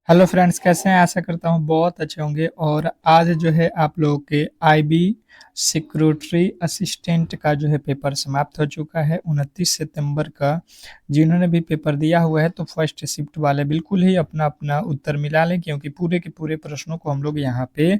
Hello friends, कैसे हैं? आशा करता हूँ बहुत अच्छे होंगे। और आज जो है आप लोगों के आईबी सिक्योरिटी असिस्टेंट का जो है पेपर समाप्त हो चुका है 29 सितंबर का। जिन्होंने भी पेपर दिया हुआ है तो फर्स्ट शिफ्ट वाले बिल्कुल ही अपना अपना उत्तर मिला लें, क्योंकि पूरे के पूरे प्रश्नों को हम लोग यहाँ पे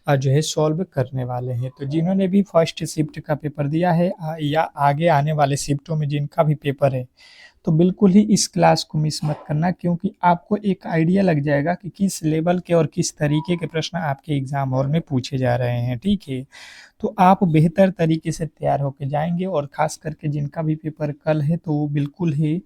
जो है सॉल्व करने वाले हैं। तो जिन्होंने भी फर्स्ट शिफ्ट का पेपर दिया है या आगे आने वाले शिफ्टों में जिनका भी पेपर है, तो बिल्कुल ही इस क्लास को मिस मत करना, क्योंकि आपको एक आइडिया लग जाएगा कि किस लेवल के और किस तरीके के प्रश्न आपके एग्जाम हॉल में पूछे जा रहे हैं। ठीक है, तो आप बेहतर तरीके से तैयार होकर जाएंगे। और खास करके जिनका भी पेपर कल है तो वो बिल्कुल ही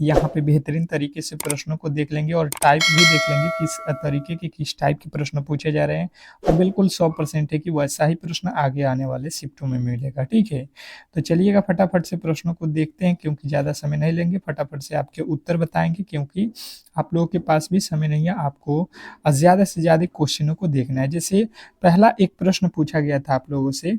यहाँ पे बेहतरीन तरीके से प्रश्नों को देख लेंगे और टाइप भी देख लेंगे किस तरीके के किस टाइप के प्रश्न पूछे जा रहे हैं। और बिल्कुल 100% है कि वैसा ही प्रश्न आगे आने वाले शिफ्टों में मिलेगा। ठीक है, तो चलिएगा फटाफट से प्रश्नों को देखते हैं, क्योंकि ज़्यादा समय नहीं लेंगे। फटाफट से आपके उत्तर बताएंगे, क्योंकि आप लोगों के पास भी समय नहीं है। आपको ज़्यादा से ज़्यादा क्वेश्चनों को देखना है। जैसे पहला एक प्रश्न पूछा गया था आप लोगों से,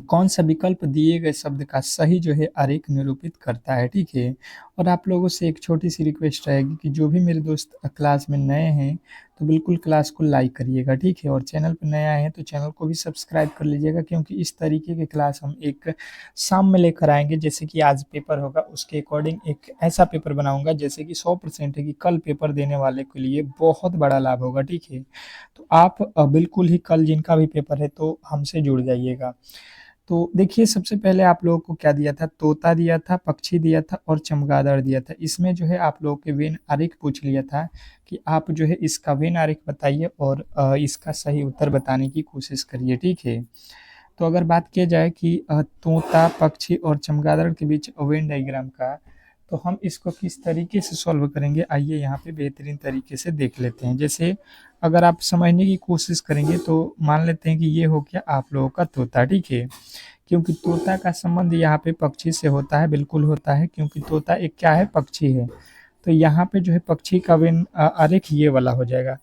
कौन सा विकल्प दिए गए शब्द का सही जो है आरेख निरूपित करता है। ठीक है, और आप लोगों से एक छोटी सी रिक्वेस्ट रहेगी कि जो भी मेरे दोस्त क्लास में नए हैं तो बिल्कुल क्लास को लाइक करिएगा। ठीक है, और चैनल पर नया है तो चैनल को भी सब्सक्राइब कर लीजिएगा, क्योंकि इस तरीके के क्लास हम एक शाम में लेकर आएंगे। जैसे कि आज पेपर होगा उसके अकॉर्डिंग एक ऐसा पेपर बनाऊंगा जैसे कि 100% है कि कल पेपर देने वाले के लिए बहुत बड़ा लाभ होगा। ठीक है, तो आप बिल्कुल ही कल जिनका भी पेपर है तो हमसे जुड़ जाइएगा। तो देखिए, सबसे पहले आप लोगों को क्या दिया था, तोता दिया था, पक्षी दिया था और चमगादड़ दिया था। इसमें जो है आप लोगों के वेन आरेख पूछ लिया था कि आप जो है इसका वेन आरेख बताइए और इसका सही उत्तर बताने की कोशिश करिए। ठीक है, तो अगर बात किया जाए कि तोता, पक्षी और चमगादड़ के बीच वेन डायग्राम का, तो हम इसको किस तरीके से सॉल्व करेंगे, आइए यहाँ पे बेहतरीन तरीके से देख लेते हैं। जैसे अगर आप समझने की कोशिश करेंगे तो मान लेते हैं कि ये हो गया आप लोगों का तोता। ठीक है, क्योंकि तोता का संबंध यहाँ पे पक्षी से होता है, बिल्कुल होता है, क्योंकि तोता एक क्या है, पक्षी है। तो यहाँ पे जो है पक्षी का वेन आरेख ये वाला हो जाएगा।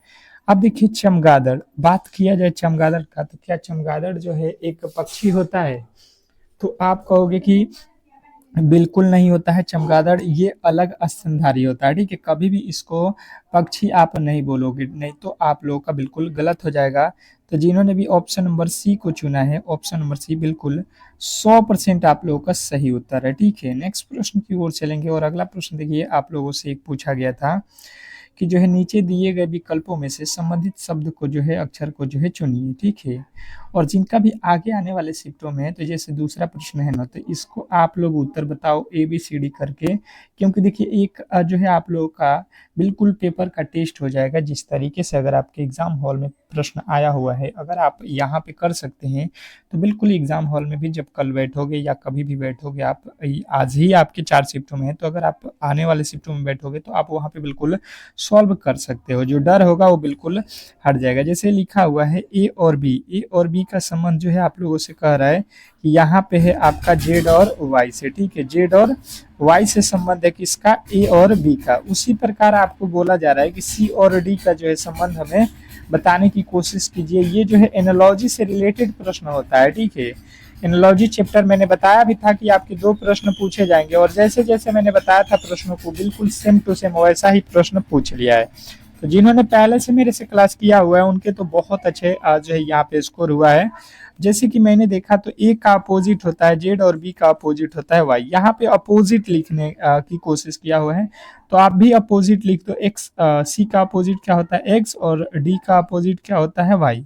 अब देखिए चमगादड़, बात किया जाए चमगादड़ का, तो क्या चमगादड़ जो है एक पक्षी होता है? तो आप कहोगे कि बिल्कुल नहीं होता है। चमगादड़ ये अलग स्तनधारी होता है। ठीक है, कभी भी इसको पक्षी आप नहीं बोलोगे, नहीं तो आप लोगों का बिल्कुल गलत हो जाएगा। तो जिन्होंने भी ऑप्शन नंबर सी को चुना है, ऑप्शन नंबर सी बिल्कुल 100% आप लोगों का सही उत्तर है। ठीक है, नेक्स्ट प्रश्न की ओर चलेंगे। और अगला प्रश्न देखिए, आप लोगों से एक पूछा गया था कि जो है नीचे दिए गए विकल्पों में से संबंधित शब्द को जो है अक्षर को जो है चुनिए। ठीक है, और जिनका भी आगे आने वाले शिफ्टों में है, तो जैसे दूसरा प्रश्न है ना, तो इसको आप लोग उत्तर बताओ ए बी सी डी करके। क्योंकि देखिए एक जो है आप लोगों का बिल्कुल पेपर का टेस्ट हो जाएगा जिस तरीके से। अगर आपके एग्जाम हॉल में प्रश्न आया हुआ है, अगर आप यहाँ पे कर सकते हैं तो बिल्कुल एग्जाम हॉल में भी जब कल बैठोगे या कभी भी बैठोगे, आप आज ही आपके 4 शिफ्टों में है, तो अगर आप आने वाले शिफ्टों में बैठोगे तो आप वहाँ पे बिल्कुल सॉल्व कर सकते हो। जो डर होगा वो बिल्कुल हट जाएगा। जैसे लिखा हुआ है ए और बी का संबंध जो है आप लोगों से कह रहा है कि यहाँ पे है आपका जेड और वाई से। ठीक है, जेड और वाई से संबंध है किसका, ए और बी का। उसी प्रकार आपको बोला जा रहा है कि सी और डी का जो है संबंध हमें बताने की कोशिश कीजिए। ये जो है एनालॉजी से रिलेटेड प्रश्न होता है। ठीक है, एनालॉजी चैप्टर मैंने बताया भी था कि आपके 2 प्रश्न पूछे जाएंगे, और जैसे जैसे मैंने बताया था प्रश्नों को बिल्कुल सेम टू सेम वैसा ही प्रश्न पूछ लिया है। तो जिन्होंने पहले से मेरे से क्लास किया हुआ है उनके तो बहुत अच्छे जो है यहाँ पे स्कोर हुआ है। जैसे कि मैंने देखा तो ए का अपोजिट होता है जेड और बी का अपोजिट होता है वाई। यहाँ पे अपोजिट लिखने की कोशिश किया हुआ है, तो आप भी अपोजिट लिख दो। एक्स, सी का अपोजिट क्या होता है, एक्स, और डी का अपोजिट क्या होता है, वाई।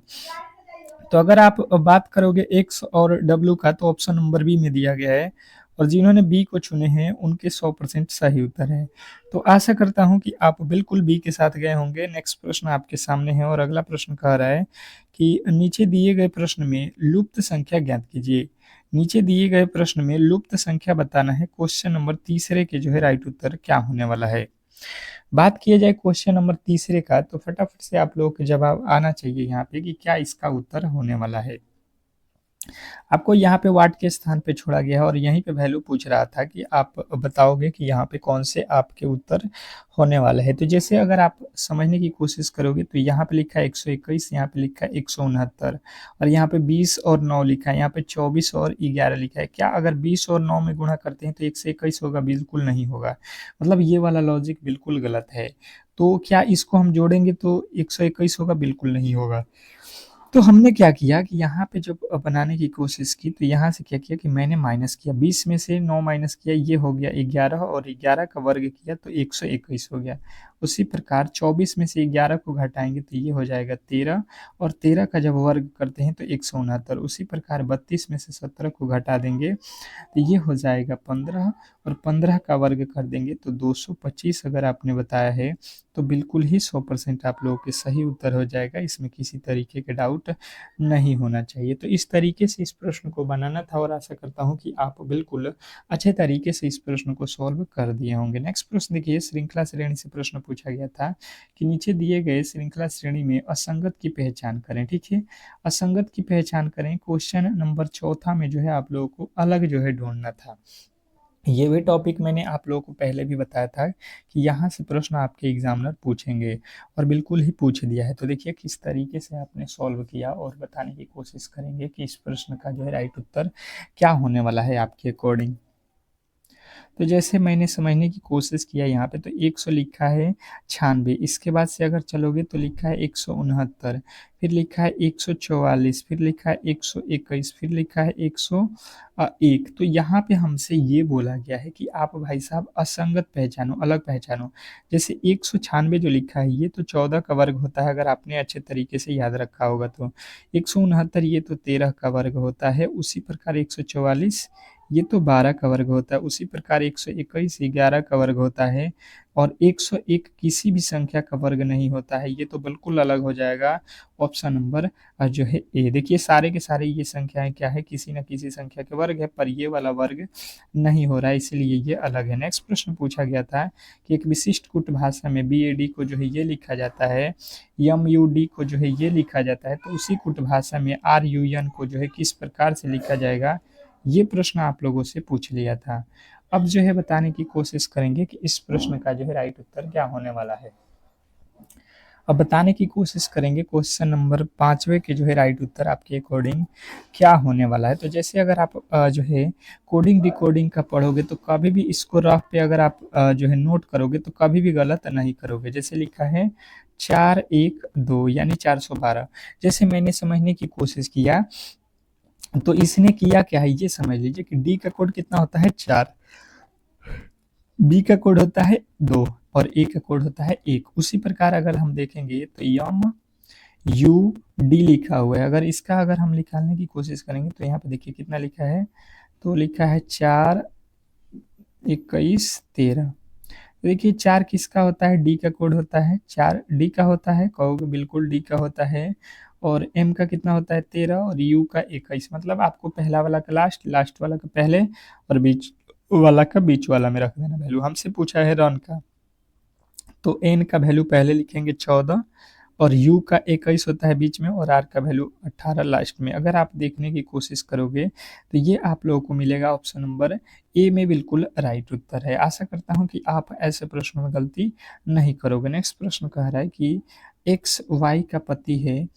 तो अगर आप बात करोगे एक्स और डब्ल्यू का, तो ऑप्शन नंबर बी में दिया गया है, और जिन्होंने बी को चुने हैं उनके 100% सही उत्तर है। तो आशा करता हूं कि आप बिल्कुल बी के साथ गए होंगे। नेक्स्ट प्रश्न आपके सामने है, और अगला प्रश्न कह रहा है कि नीचे दिए गए प्रश्न में लुप्त संख्या ज्ञात कीजिए। नीचे दिए गए प्रश्न में लुप्त संख्या बताना है। क्वेश्चन नंबर तीसरे के जो है राइट उत्तर क्या होने वाला है। बात किया जाए क्वेश्चन नंबर तीसरे का, तो फटाफट से आप लोगों के जवाब आना चाहिए यहाँ पे कि क्या इसका उत्तर होने वाला है। आपको यहाँ पे वाट के स्थान पे छोड़ा गया है और यहीं पे वैल्यू पूछ रहा था कि आप बताओगे कि यहाँ पे कौन से आपके उत्तर होने वाले हैं। तो जैसे अगर आप समझने की कोशिश करोगे तो यहाँ पे लिखा है 121, यहाँ पे लिखा है 169 और यहाँ पे 20 और 9 लिखा है, यहाँ पे 24 और 11 लिखा है। क्या अगर 20 और 9 में गुणा करते हैं तो 121 होगा? बिल्कुल नहीं होगा। मतलब ये वाला लॉजिक बिल्कुल गलत है। तो क्या इसको हम जोड़ेंगे तो 121 होगा? बिल्कुल नहीं होगा। तो हमने क्या किया कि यहाँ पे जब बनाने की कोशिश की तो यहाँ से क्या किया कि मैंने माइनस किया, 20 में से 9 माइनस किया, ये हो गया 11 और 11 का वर्ग किया तो 121 हो गया। उसी प्रकार 24 में से 11 को घटाएंगे तो ये हो जाएगा 13 और 13 का जब वर्ग करते हैं तो 169। उसी प्रकार 32 में से 17 को घटा देंगे तो ये हो जाएगा 15 और 15 का वर्ग कर देंगे तो 225 अगर आपने बताया है तो बिल्कुल ही 100% आप लोगों के सही उत्तर हो जाएगा। इसमें किसी तरीके के डाउट नहीं होना चाहिए। तो इस तरीके से इस प्रश्न को बनाना था और आशा करता हूँ कि आप बिल्कुल अच्छे तरीके से इस प्रश्न को सॉल्व कर दिए होंगे। नेक्स्ट प्रश्न देखिए, श्रृंखला श्रेणी से प्रश्न पूछा गया था कि नीचे दिए गए श्रृंखला श्रेणी में असंगत की पहचान करें। ठीक है, असंगत की पहचान करें। क्वेश्चन नंबर चौथा में जो है आप लोगों को अलग जो है ढूंढना था। ये भी टॉपिक मैंने आप लोगों को पहले भी बताया था कि यहाँ से प्रश्न आपके एग्जामिनर पूछेंगे और बिल्कुल ही पूछ दिया है। तो देखिए किस तरीके से आपने सॉल्व किया और बताने की कोशिश करेंगे कि इस प्रश्न का जो है राइट उत्तर क्या होने वाला है आपके अकॉर्डिंग। तो जैसे मैंने समझने की कोशिश किया यहाँ पे तो 100 लिखा है 96, इसके बाद से अगर चलोगे तो लिखा है 169, फिर लिखा है 144, फिर लिखा है 121, फिर लिखा है 101। तो यहाँ पे हमसे ये बोला गया है कि आप भाई साहब असंगत पहचानो, अलग पहचानो। जैसे 196 जो लिखा है ये तो 14 का वर्ग होता है, अगर आपने अच्छे तरीके से याद रखा होगा तो। 169 ये तो 13 का वर्ग होता है। उसी प्रकार 144 ये तो 12 का वर्ग होता है। उसी प्रकार 121 11 का वर्ग होता है और 101 किसी भी संख्या का वर्ग नहीं होता है। ये तो बिल्कुल अलग हो जाएगा ऑप्शन नंबर जो है ए। देखिए सारे के सारे ये संख्याएं क्या है, किसी न किसी संख्या के वर्ग है, पर ये वाला वर्ग नहीं हो रहा है, इसलिए ये अलग है। नेक्स्ट प्रश्न पूछा गया था कि एक विशिष्ट कुट भाषा में BAD को जो है ये लिखा जाता है, MUD को जो है ये लिखा जाता है, तो उसी कुट भाषा में RUN को जो है किस प्रकार से लिखा जाएगा, ये प्रश्न आप लोगों से पूछ लिया था। अब जो है बताने की कोशिश करेंगे कि इस प्रश्न का जो है राइट उत्तर क्या होने वाला है। अब बताने की कोशिश करेंगे क्वेश्चन नंबर 5वें के जो है राइट उत्तर आपके अकॉर्डिंग क्या होने वाला है। तो जैसे अगर आप जो है कोडिंग डिकोडिंग का पढ़ोगे तो कभी भी इसको रफ पे अगर आप जो है नोट करोगे तो कभी भी गलत नहीं करोगे। जैसे लिखा है 412 यानी 412। जैसे मैंने समझने की कोशिश किया तो इसने किया क्या है ये समझ लीजिए कि डी का कोड कितना होता है 4, बी का कोड होता है 2 और ए का कोड होता है 1। उसी प्रकार अगर हम देखेंगे तो यम यू डी लिखा हुआ है, अगर इसका अगर हम निकालने की कोशिश करेंगे तो यहाँ पे देखिए कितना लिखा है, तो लिखा है 4 21 13। देखिए 4 किसका होता है, डी का कोड होता है, 4 डी का होता है, कहोगे बिल्कुल डी का होता है। और एम का कितना होता है 13 और यू का 21। मतलब आपको पहला वाला का लास्ट, लास्ट वाला का पहले और बीच वाला का बीच वाला में रख देना वैल्यू। हमसे पूछा है रन का, तो एन का वैल्यू पहले लिखेंगे 14 और यू का 21 होता है बीच में और आर का वैल्यू 18 लास्ट में। अगर आप देखने की कोशिश करोगे तो ये आप लोगों को मिलेगा ऑप्शन नंबर ए में बिल्कुल राइट उत्तर है। आशा करता हूँ कि आप ऐसे प्रश्नों में गलती नहीं करोगे। नेक्स्ट प्रश्न कह रहा है कि एक्स वाई का पति है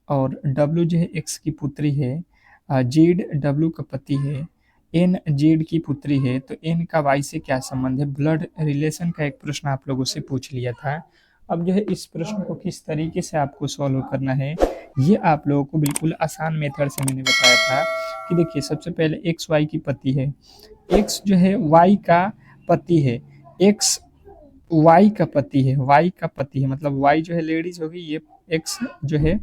और डब्ल्यू जो है एक्स की पुत्री है, जेड डब्ल्यू का पति है, एन जेड की पुत्री है, तो एन का वाई से क्या संबंध है। ब्लड रिलेशन का एक प्रश्न आप लोगों से पूछ लिया था। अब जो है इस प्रश्न को किस तरीके से आपको सॉल्व करना है ये आप लोगों को बिल्कुल आसान मेथड से मैंने बताया था कि देखिए सबसे पहले एक्स वाई की पति है, एक्स जो है वाई का पति है, एक्स वाई का पति है, वाई का पति है, मतलब वाई जो है लेडीज होगी, ये एक्स जो है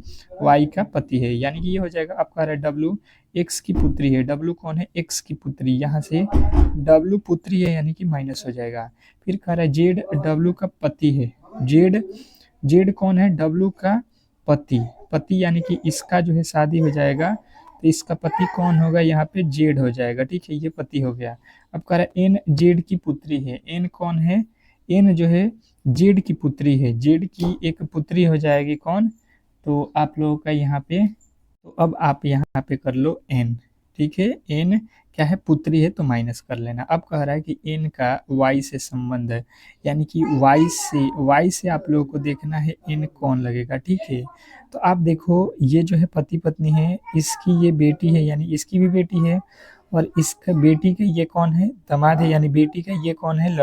वाई का पति है, यानी कि ये हो जाएगा आपका रहा है डब्ल्यू एक्स की पुत्री है। डब्ल्यू कौन है, एक्स की पुत्री, यहाँ से डब्ल्यू पुत्री है यानी कि माइनस हो जाएगा। फिर कह रहा है जेड डब्ल्यू का पति है, जेड जेड कौन है, डब्ल्यू का पति, पति यानी कि इसका जो है शादी हो जाएगा तो इसका पति कौन होगा, यहाँ पे जेड हो जाएगा। ठीक है, ये पति हो गया। अब कह रहा है एन जेड की पुत्री है, एन कौन है, एन जो है जेड की पुत्री है, जेड की एक पुत्री हो जाएगी कौन, तो आप लोगों का यहाँ पे तो अब आप यहाँ पे कर लो n, ठीक है। n क्या है, पुत्री है तो माइनस कर लेना। अब कह रहा है कि n का y से संबंध है, यानी कि y से आप लोगों को देखना है n कौन लगेगा, ठीक है। तो आप देखो ये जो है पति पत्नी है, इसकी ये बेटी है यानी इसकी भी बेटी है, और इसका बेटी का ये कौन है, दामाद है, यानी बेटी का ये कौन है,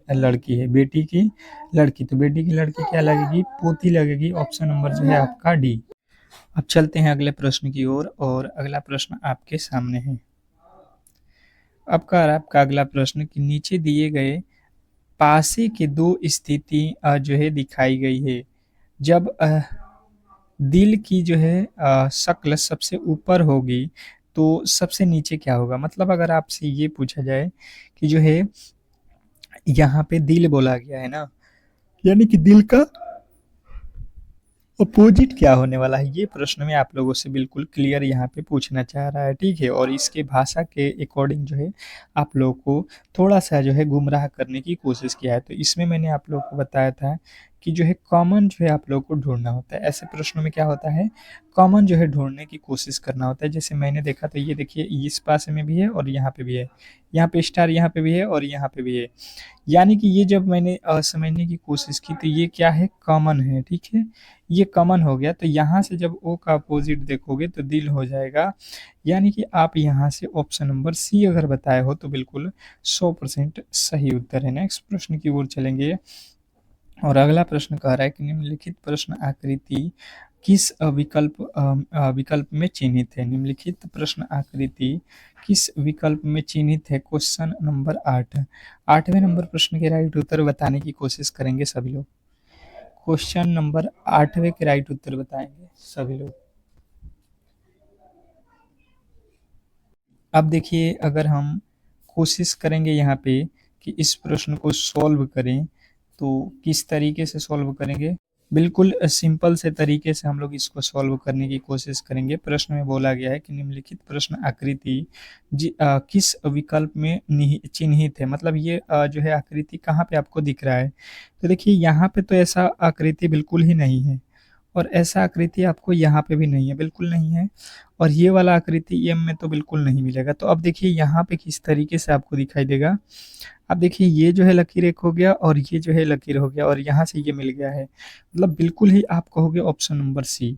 लड़की है, बेटी की लड़की। तो बेटी की लड़की क्या लगेगी, पोती लगेगी। ऑप्शन नंबर जो है आपका डी। अब चलते हैं अगले प्रश्न की ओर, और अगला प्रश्न आपके सामने है। अब कह रहा है आपका अगला प्रश्न कि नीचे दिए गए पासे के दो स्थिति जो है दिखाई गई है। जब दिल की जो है शक्ल सबसे ऊपर होगी तो सबसे नीचे क्या होगा। मतलब अगर आपसे ये पूछा जाए कि जो है यहाँ पे दिल बोला गया है ना, यानी कि दिल का अपोजिट क्या होने वाला है, ये प्रश्न में आप लोगों से बिल्कुल क्लियर यहाँ पे पूछना चाह रहा है, ठीक है। और इसके भाषा के अकॉर्डिंग जो है आप लोगों को थोड़ा सा जो है गुमराह करने की कोशिश किया है। तो इसमें मैंने आप लोगों को बताया था कि जो है कॉमन जो है आप लोगों को ढूंढना होता है। ऐसे प्रश्नों में क्या होता है, कॉमन जो है ढूंढने की कोशिश करना होता है। जैसे मैंने देखा तो ये देखिए इस पास में भी है और यहाँ पे भी है, यहाँ पे स्टार यहाँ पे भी है और यहाँ पे भी है, यानी कि ये जब मैंने समझने की कोशिश की तो ये क्या है, कॉमन है, ठीक है। ये कॉमन हो गया तो यहाँ से जब ओ का अपोजिट देखोगे तो दिल हो जाएगा, यानी कि आप यहाँ से ऑप्शन नंबर सी अगर बताए हो तो बिल्कुल 100% सही उत्तर है। नेक्स्ट प्रश्न की ओर चलेंगे, और अगला प्रश्न कह रहा है कि निम्नलिखित प्रश्न आकृति किस विकल्प में चिन्हित है। निम्नलिखित प्रश्न आकृति किस विकल्प में चिन्हित है। क्वेश्चन नंबर 8, 8वें नंबर प्रश्न के राइट उत्तर बताने की कोशिश करेंगे सभी लोग। क्वेश्चन नंबर 8वें के राइट उत्तर बताएंगे सभी लोग। अब देखिए अगर हम कोशिश करेंगे यहाँ पे कि इस प्रश्न को सॉल्व करें तो किस तरीके से सॉल्व करेंगे, बिल्कुल सिंपल से तरीके से हम लोग इसको सॉल्व करने की कोशिश करेंगे। प्रश्न में बोला गया है कि निम्नलिखित प्रश्न आकृति किस विकल्प में चिन्हित है। मतलब ये जो है आकृति कहाँ पे आपको दिख रहा है। तो देखिए यहाँ पे तो ऐसा आकृति बिल्कुल ही नहीं है, और ऐसा आकृति आपको यहाँ पे भी नहीं है, बिल्कुल नहीं है, और ये वाला आकृति एम में तो बिल्कुल नहीं मिलेगा। तो अब देखिए यहाँ पे किस तरीके से आपको दिखाई देगा। अब देखिए ये जो है लकीर एक हो गया और ये जो है लकीर हो गया और यहाँ से ये मिल गया है, मतलब बिल्कुल ही आप कहोगे ऑप्शन नंबर सी,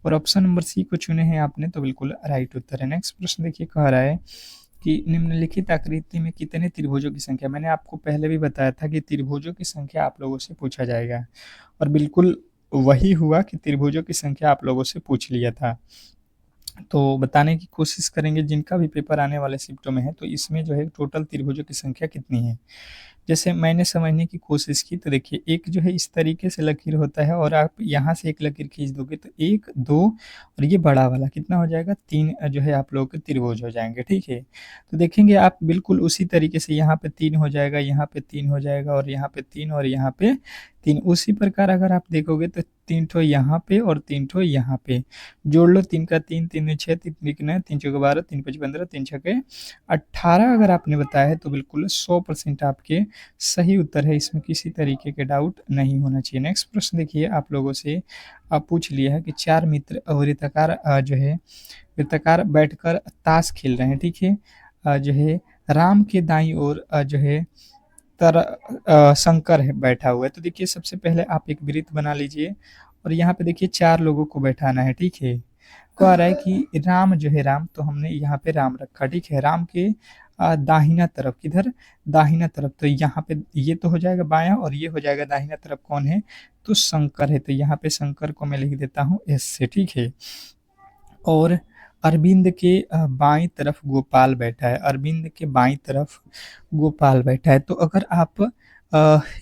और ऑप्शन नंबर सी को चुने हैं आपने तो बिल्कुल राइट उत्तर है। नेक्स्ट प्रश्न देखिए कह रहा है कि निम्नलिखित आकृति में कितने त्रिभुजों की संख्या। मैंने आपको पहले भी बताया था कि त्रिभुजों की संख्या आप लोगों से पूछा जाएगा, और बिल्कुल वही हुआ कि त्रिभुजों की संख्या आप लोगों से पूछ लिया था। तो बताने की कोशिश करेंगे जिनका भी पेपर आने वाले शिफ्टों में है, तो इसमें जो है टोटल त्रिभुजों की संख्या कितनी है। जैसे मैंने समझने की कोशिश की तो देखिए एक जो है इस तरीके से लकीर होता है, और आप यहाँ से एक लकीर खींच दोगे तो 1 2 और ये बड़ा वाला कितना हो जाएगा, 3 जो है आप लोगों के त्रिभुज हो जाएंगे, ठीक है। तो देखेंगे आप बिल्कुल उसी तरीके से यहाँ पे 3 हो जाएगा, यहाँ पे 3 हो जाएगा, और यहाँ पे 3 और यहाँ पे 3। उसी प्रकार अगर आप देखोगे तो 3 ठो यहाँ पे और 3 ठो यहाँ पे जोड़ लो, 3 का 3, 3 दूनी 6, 3 त्रिक 9, 3 चौके 12, 3 5 15, 3 छक्के 18 अगर आपने बताया है तो बिल्कुल 100% आपके सही उत्तर है, इसमें किसी तरीके के डाउट नहीं होना चाहिए। नेक्स्ट प्रश्न देखिए आप लोगों से आप पूछ लिया है कि 4 मित्र वृत्ताकार जो है वृत्ताकार बैठकर ताश खेल रहे हैं, ठीक है। जो है राम के दाईं ओर जो है शंकर है बैठा हुआ है। तो देखिए सबसे पहले आप एक वृत्त बना लीजिए, और यहाँ पे देखिए 4 लोगों को बैठाना है, ठीक है। कह रहा है कि राम जो है, राम तो हमने यहाँ पे राम रखा, ठीक है। राम के दाहिना तरफ, किधर, दाहिना तरफ, तो यहाँ पे ये तो हो जाएगा बायां और ये हो जाएगा दाहिना तरफ, कौन है, तो शंकर है। तो यहाँ पे शंकर को मैं लिख देता हूँ एस से, ठीक है। और अरविंद के बाईं तरफ गोपाल बैठा है, अरविंद के बाईं तरफ गोपाल बैठा है। तो अगर आप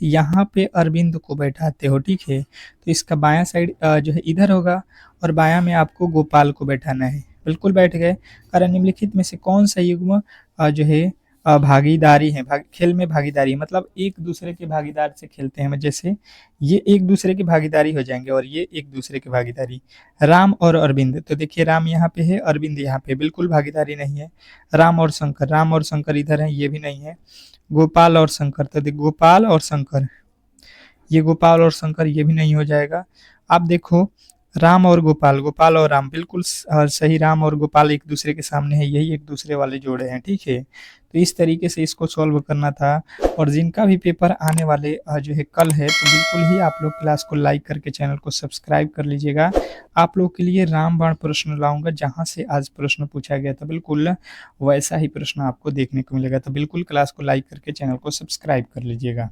यहाँ पे अरविंद को बैठाते हो, ठीक है, तो इसका बायां साइड जो है इधर होगा, और बायां में आपको गोपाल को बैठाना है। बिल्कुल बैठ गए। कारण निम्नलिखित में से कौन सा युग्म जो है भागीदारी है, खेल में भागीदारी, मतलब एक दूसरे के भागीदार से खेलते हैं। जैसे ये एक दूसरे की भागीदारी हो जाएंगे और ये एक दूसरे की भागीदारी। राम और अरविंद, तो देखिए राम यहाँ पे है, अरविंद यहाँ पे, बिल्कुल भागीदारी नहीं है। राम और शंकर, राम और शंकर इधर है, ये भी नहीं है। गोपाल और शंकर, तो देख गोपाल और शंकर, ये गोपाल और शंकर ये भी नहीं हो जाएगा। आप देखो राम और गोपाल, गोपाल और राम बिल्कुल सही, राम और गोपाल एक दूसरे के सामने है, यही एक दूसरे वाले जोड़े हैं, ठीक है। तो इस तरीके से इसको सॉल्व करना था। और जिनका भी पेपर आने वाले जो है कल है, तो बिल्कुल ही आप लोग क्लास को लाइक करके चैनल को सब्सक्राइब कर लीजिएगा। आप लोग के लिए रामबाण प्रश्न लाऊंगा, जहाँ से आज प्रश्न पूछा गया था बिल्कुल वैसा ही प्रश्न आपको देखने को मिलेगा। तो बिल्कुल क्लास को लाइक करके चैनल को सब्सक्राइब कर लीजिएगा।